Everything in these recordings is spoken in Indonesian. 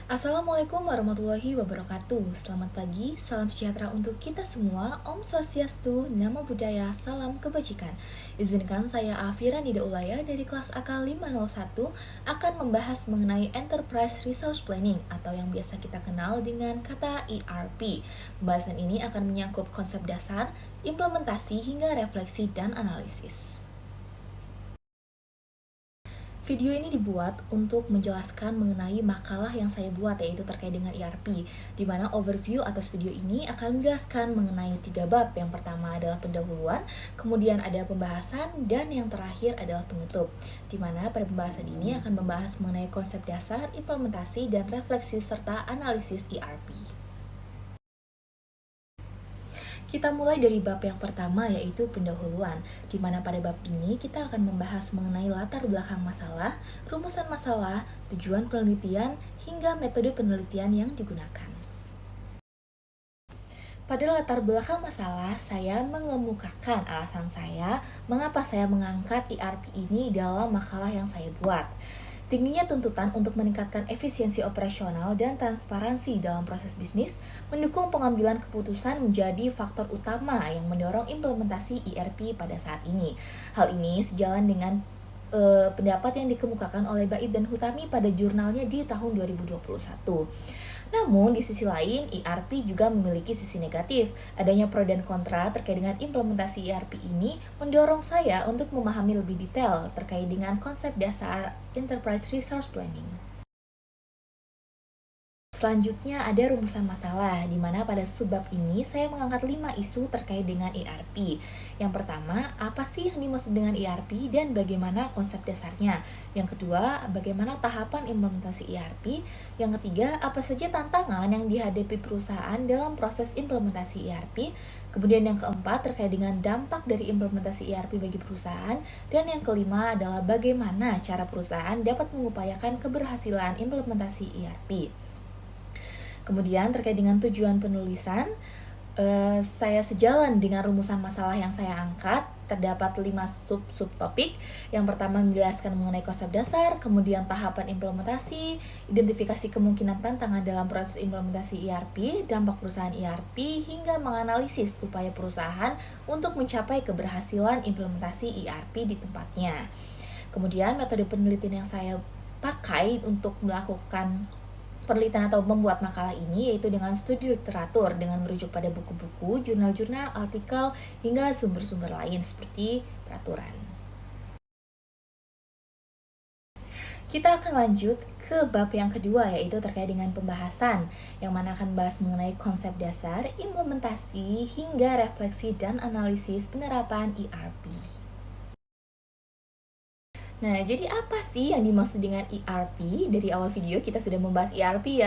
Assalamualaikum warahmatullahi wabarakatuh. Selamat pagi, salam sejahtera untuk kita semua. Om Swastiastu, Namo Buddhaya, salam kebajikan. Izinkan saya Afira Nida Ulaya dari kelas AK 501 akan membahas mengenai Enterprise Resource Planning atau yang biasa kita kenal dengan kata ERP. Pembahasan ini akan menyangkut konsep dasar, implementasi hingga refleksi dan analisis. Video ini dibuat untuk menjelaskan mengenai makalah yang saya buat, yaitu terkait dengan ERP, di mana overview atas video ini akan menjelaskan mengenai 3 bab. Yang pertama adalah pendahuluan, kemudian ada pembahasan, dan yang terakhir adalah penutup, di mana pada pembahasan ini akan membahas mengenai konsep dasar, implementasi, dan refleksi serta analisis ERP. Kita mulai dari bab yang pertama, yaitu pendahuluan, di mana pada bab ini kita akan membahas mengenai latar belakang masalah, rumusan masalah, tujuan penelitian, hingga metode penelitian yang digunakan. Pada latar belakang masalah, saya mengemukakan alasan saya mengapa saya mengangkat ERP ini dalam makalah yang saya buat. Tingginya tuntutan untuk meningkatkan efisiensi operasional dan transparansi dalam proses bisnis mendukung pengambilan keputusan menjadi faktor utama yang mendorong implementasi ERP pada saat ini. Hal ini sejalan dengan pendapat yang dikemukakan oleh Bait dan Hutami pada jurnalnya di tahun 2021. Namun, di sisi lain, ERP juga memiliki sisi negatif. Adanya pro dan kontra terkait dengan implementasi ERP ini mendorong saya untuk memahami lebih detail terkait dengan konsep dasar Enterprise Resource Planning. Selanjutnya ada rumusan masalah, di mana pada subbab ini saya mengangkat 5 isu terkait dengan ERP. Yang pertama, apa sih yang dimaksud dengan ERP dan bagaimana konsep dasarnya? Yang kedua, bagaimana tahapan implementasi ERP? Yang ketiga, apa saja tantangan yang dihadapi perusahaan dalam proses implementasi ERP? Kemudian yang keempat, terkait dengan dampak dari implementasi ERP bagi perusahaan. Dan yang kelima adalah bagaimana cara perusahaan dapat mengupayakan keberhasilan implementasi ERP. Kemudian terkait dengan tujuan penulisan, saya sejalan dengan rumusan masalah yang saya angkat. Terdapat 5 subtopik. Yang pertama menjelaskan mengenai konsep dasar, kemudian tahapan implementasi, identifikasi kemungkinan tantangan dalam proses implementasi ERP, dampak perusahaan ERP, hingga menganalisis upaya perusahaan untuk mencapai keberhasilan implementasi ERP di tempatnya. Kemudian metode penelitian yang saya pakai untuk melakukan penelitian atau membuat makalah ini yaitu dengan studi literatur dengan merujuk pada buku-buku, jurnal-jurnal, artikel, hingga sumber-sumber lain seperti peraturan. Kita akan lanjut ke bab yang kedua, yaitu terkait dengan pembahasan, yang mana akan membahas mengenai konsep dasar, implementasi, hingga refleksi dan analisis penerapan ERP. Nah, jadi apa sih yang dimaksud dengan ERP? Dari awal video kita sudah membahas ERP,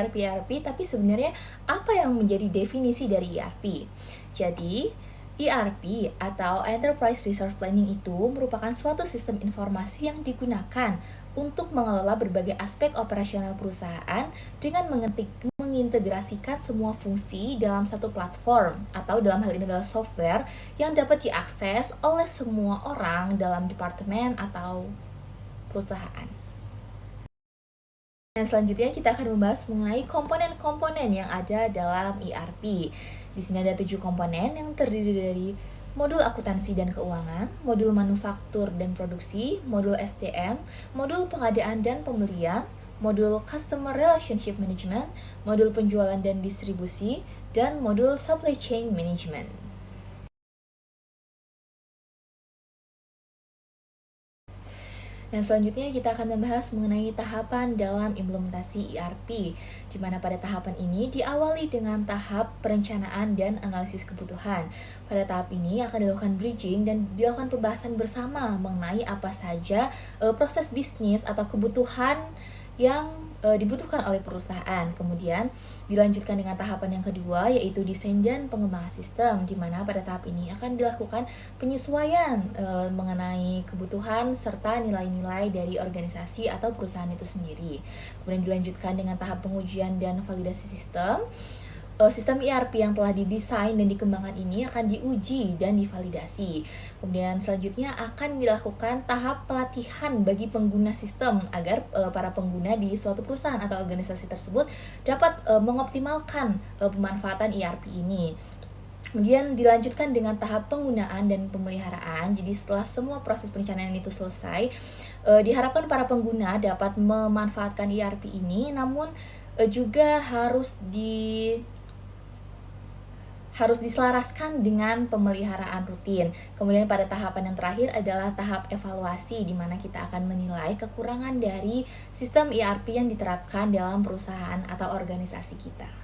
tapi sebenarnya apa yang menjadi definisi dari ERP? Jadi, ERP atau Enterprise Resource Planning itu merupakan suatu sistem informasi yang digunakan untuk mengelola berbagai aspek operasional perusahaan dengan mengintegrasikan semua fungsi dalam satu platform atau dalam hal ini adalah software yang dapat diakses oleh semua orang dalam departemen atau perusahaan. Dan selanjutnya kita akan membahas mengenai komponen-komponen yang ada dalam ERP. Di sini ada 7 komponen yang terdiri dari modul akuntansi dan keuangan, modul manufaktur dan produksi, modul SDM, modul pengadaan dan pembelian, modul customer relationship management, modul penjualan dan distribusi, dan modul supply chain management. Dan selanjutnya kita akan membahas mengenai tahapan dalam implementasi ERP, di mana pada tahapan ini diawali dengan tahap perencanaan dan analisis kebutuhan. Pada tahap ini akan dilakukan bridging dan dilakukan pembahasan bersama mengenai apa saja proses bisnis atau kebutuhan yang dibutuhkan oleh perusahaan. Kemudian dilanjutkan dengan tahapan yang kedua, yaitu desain dan pengembangan sistem, di mana pada tahap ini akan dilakukan penyesuaian mengenai kebutuhan serta nilai-nilai dari organisasi atau perusahaan itu sendiri. Kemudian dilanjutkan dengan tahap pengujian dan validasi sistem, sistem ERP yang telah didesain dan dikembangkan ini akan diuji dan divalidasi. Kemudian selanjutnya akan dilakukan tahap pelatihan bagi pengguna sistem agar para pengguna di suatu perusahaan atau organisasi tersebut dapat mengoptimalkan pemanfaatan ERP ini. Kemudian dilanjutkan dengan tahap penggunaan dan pemeliharaan. Jadi setelah semua proses perencanaan itu selesai, diharapkan para pengguna dapat memanfaatkan ERP ini, namun juga harus diselaraskan dengan pemeliharaan rutin. Kemudian pada tahapan yang terakhir adalah tahap evaluasi, di mana kita akan menilai kekurangan dari sistem ERP yang diterapkan dalam perusahaan atau organisasi kita.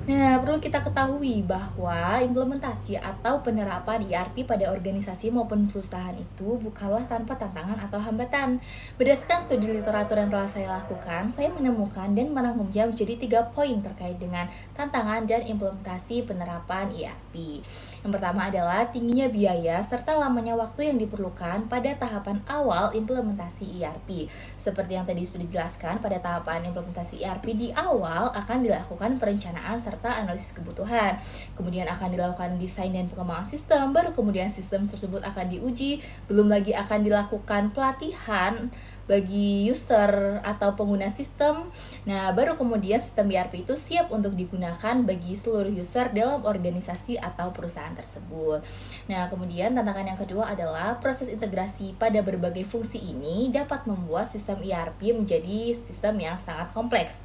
Nah, perlu kita ketahui bahwa implementasi atau penerapan ERP pada organisasi maupun perusahaan itu bukanlah tanpa tantangan atau hambatan. Berdasarkan studi literatur yang telah saya lakukan, saya menemukan dan merangkumnya menjadi 3 poin terkait dengan tantangan dan implementasi penerapan ERP. Yang pertama adalah tingginya biaya serta lamanya waktu yang diperlukan pada tahapan awal implementasi ERP. Seperti yang tadi sudah dijelaskan, pada tahapan implementasi ERP di awal akan dilakukan perencanaan serta analisis kebutuhan. Kemudian akan dilakukan desain dan pengembangan sistem, baru kemudian sistem tersebut akan diuji, belum lagi akan dilakukan pelatihan bagi user atau pengguna sistem. Nah, baru kemudian sistem ERP itu siap untuk digunakan bagi seluruh user dalam organisasi atau perusahaan tersebut. Nah, kemudian tantangan yang kedua adalah proses integrasi pada berbagai fungsi ini dapat membuat sistem ERP menjadi sistem yang sangat kompleks.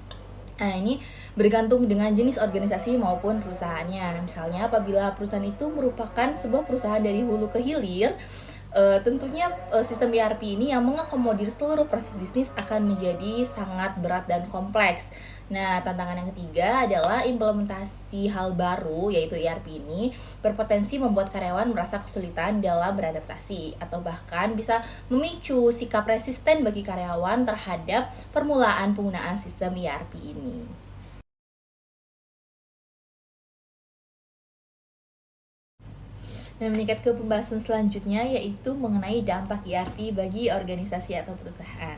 Nah, ini bergantung dengan jenis organisasi maupun perusahaannya. Misalnya apabila perusahaan itu merupakan sebuah perusahaan dari hulu ke hilir, tentunya sistem ERP ini yang mengakomodir seluruh proses bisnis akan menjadi sangat berat dan kompleks. Nah, tantangan yang ketiga adalah implementasi hal baru, yaitu ERP ini berpotensi membuat karyawan merasa kesulitan dalam beradaptasi atau bahkan bisa memicu sikap resisten bagi karyawan terhadap permulaan penggunaan sistem ERP ini. Nah, meningkat ke pembahasan selanjutnya yaitu mengenai dampak ERP bagi organisasi atau perusahaan.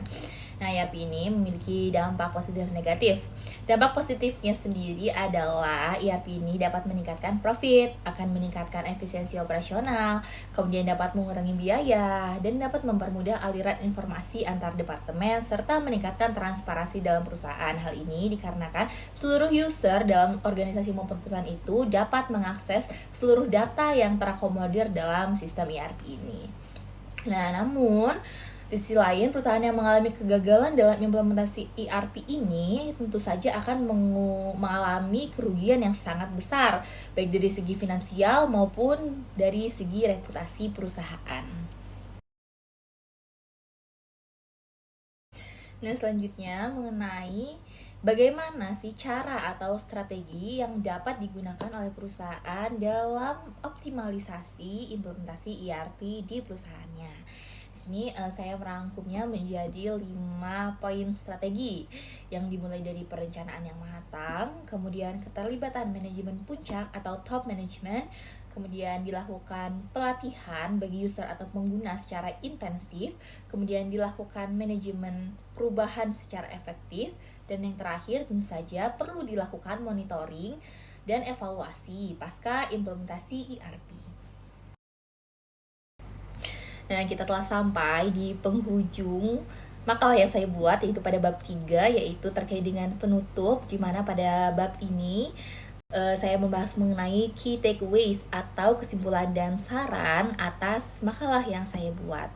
Nah, ERP ini memiliki dampak positif dan negatif. Dampak positifnya sendiri adalah ERP ini dapat meningkatkan profit, akan meningkatkan efisiensi operasional, kemudian dapat mengurangi biaya, dan dapat mempermudah aliran informasi antar departemen, serta meningkatkan transparansi dalam perusahaan. Hal ini dikarenakan seluruh user dalam organisasi maupun perusahaan itu dapat mengakses seluruh data yang terakomodir dalam sistem ERP ini. Nah, namun di sisi lain, perusahaan yang mengalami kegagalan dalam implementasi ERP ini tentu saja akan mengalami kerugian yang sangat besar, baik dari segi finansial maupun dari segi reputasi perusahaan. Nah, selanjutnya mengenai bagaimana sih cara atau strategi yang dapat digunakan oleh perusahaan dalam optimalisasi implementasi ERP di perusahaannya. Di sini saya merangkumnya menjadi 5 poin strategi yang dimulai dari perencanaan yang matang, kemudian keterlibatan manajemen puncak atau top management, kemudian dilakukan pelatihan bagi user atau pengguna secara intensif, kemudian dilakukan manajemen perubahan secara efektif, dan yang terakhir tentu saja perlu dilakukan monitoring dan evaluasi pasca implementasi ERP. Nah, kita telah sampai di penghujung makalah yang saya buat, yaitu pada bab 3, yaitu terkait dengan penutup, di mana pada bab ini saya membahas mengenai key takeaways atau kesimpulan dan saran atas makalah yang saya buat.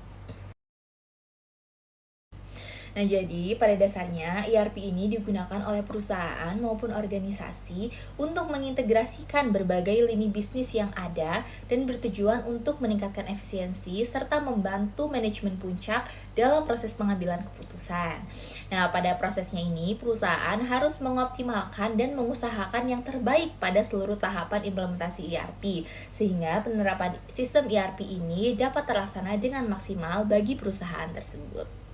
Nah, jadi pada dasarnya ERP ini digunakan oleh perusahaan maupun organisasi untuk mengintegrasikan berbagai lini bisnis yang ada dan bertujuan untuk meningkatkan efisiensi serta membantu manajemen puncak dalam proses pengambilan keputusan. Nah, pada prosesnya ini perusahaan harus mengoptimalkan dan mengusahakan yang terbaik pada seluruh tahapan implementasi ERP sehingga penerapan sistem ERP ini dapat terlaksana dengan maksimal bagi perusahaan tersebut.